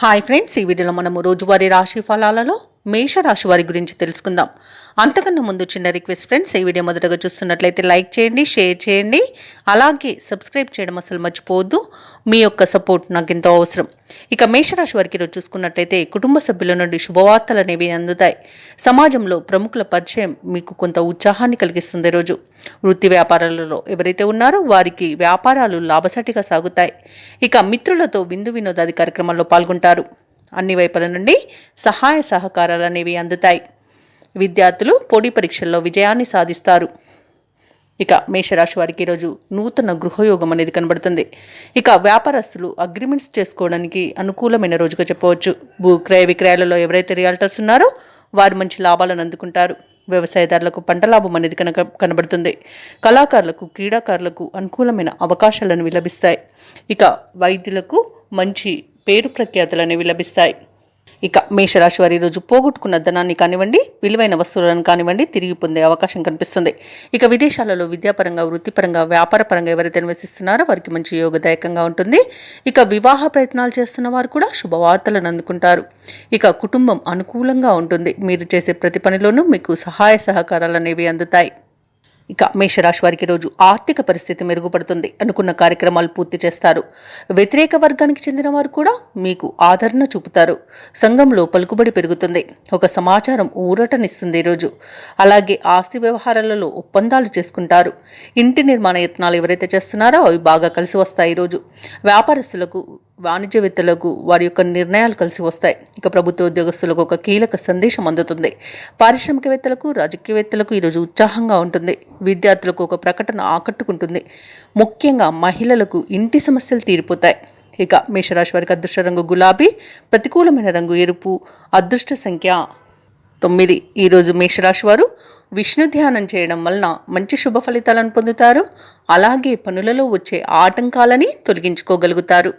Hi friends, ఈ వీడియోలో మనము రోజువారీ రాశి ఫలాలలో మేషరాశి వారి గురించి తెలుసుకుందాం. అంతకన్నా ముందు చిన్న రిక్వెస్ట్ ఫ్రెండ్స్, ఈ వీడియో మొదటగా చూస్తున్నట్లయితే లైక్ చేయండి, షేర్ చేయండి, అలాగే సబ్స్క్రైబ్ చేయడం అసలు మర్చిపోవద్దు. మీ యొక్క సపోర్ట్ నాకు ఎంతో అవసరం. ఇక మేషరాశి వారికి ఈరోజు చూసుకున్నట్లయితే కుటుంబ సభ్యుల నుండి శుభవార్తలు అనేవి అందుతాయి. సమాజంలో ప్రముఖుల పరిచయం మీకు కొంత ఉత్సాహాన్ని కలిగిస్తుంది. రోజు వృత్తి వ్యాపారాలలో ఎవరైతే ఉన్నారో వారికి వ్యాపారాలు లాభసాటిగా సాగుతాయి. ఇక మిత్రులతో విందు వినోదాది కార్యక్రమాల్లో పాల్గొంటారు. అన్ని వైపుల నుండి సహాయ సహకారాలు అనేవి అందుతాయి. విద్యార్థులు పోటీ పరీక్షల్లో విజయాన్ని సాధిస్తారు. ఇక మేషరాశి వారికి ఈరోజు నూతన గృహయోగం అనేది కనబడుతుంది. ఇక వ్యాపారస్తులు అగ్రిమెంట్స్ చేసుకోవడానికి అనుకూలమైన రోజుగా చెప్పవచ్చు. భూ క్రయ విక్రయాలలో ఎవరైతే రియల్టర్స్ ఉన్నారో వారు మంచి లాభాలను అందుకుంటారు. వ్యవసాయదారులకు పంట లాభం అనేది కనబడుతుంది. కళాకారులకు, క్రీడాకారులకు అనుకూలమైన అవకాశాలను లభిస్తాయి. ఇక వైద్యులకు మంచి పేరు ప్రఖ్యాతులు అనేవి లభిస్తాయి. ఇక మేషరాశి వారి రోజు పోగొట్టుకున్న ధనాన్ని కానివ్వండి, విలువైన వస్తువులను కానివ్వండి తిరిగి పొందే అవకాశం కనిపిస్తుంది. ఇక విదేశాలలో విద్యాపరంగా, వృత్తిపరంగా, వ్యాపారపరంగా ఎవరైతే నివసిస్తున్నారో వారికి మంచి యోగదాయకంగా ఉంటుంది. ఇక వివాహ ప్రయత్నాలు చేస్తున్న వారు కూడా శుభవార్తలను అందుకుంటారు. ఇక కుటుంబం అనుకూలంగా ఉంటుంది. మీరు చేసే ప్రతి పనిలోనూ మీకు సహాయ సహకారాలు అనేవి అందుతాయి. ఇక మేషరాశి వారికి రోజు ఆర్థిక పరిస్థితి మెరుగుపడుతుంది. అనుకున్న కార్యక్రమాలు పూర్తి చేస్తారు. వ్యతిరేక వర్గానికి చెందిన వారు కూడా మీకు ఆదరణ చూపుతారు. సంఘంలో పలుకుబడి పెరుగుతుంది. ఒక సమాచారం ఊరటనిస్తుంది ఈరోజు. అలాగే ఆస్తి వ్యవహారాలలో ఒప్పందాలు చేసుకుంటారు. ఇంటి నిర్మాణ యత్నాలు ఎవరైతే చేస్తున్నారో అవి బాగా కలిసి వస్తాయి. ఈరోజు వ్యాపారస్తులకు, వాణిజ్యవేత్తలకు వారి యొక్క నిర్ణయాలు కలిసి వస్తాయి. ఇక ప్రభుత్వ ఉద్యోగస్తులకు ఒక కీలక సందేశం అందుతుంది. పారిశ్రామికవేత్తలకు, రాజకీయవేత్తలకు ఈరోజు ఉత్సాహంగా ఉంటుంది. విద్యార్థులకు ఒక ప్రకటన ఆకట్టుకుంటుంది. ముఖ్యంగా మహిళలకు ఇంటి సమస్యలు తీరిపోతాయి. ఇక మేషరాశి వారికి అదృష్ట రంగు గులాబీ, ప్రతికూలమైన రంగు ఎరుపు, అదృష్ట సంఖ్య 9. ఈరోజు మేషరాశి వారు విష్ణు ధ్యానం చేయడం వలన మంచి శుభ ఫలితాలను పొందుతారు. అలాగే పనులలో వచ్చే ఆటంకాలని తొలగించుకోగలుగుతారు.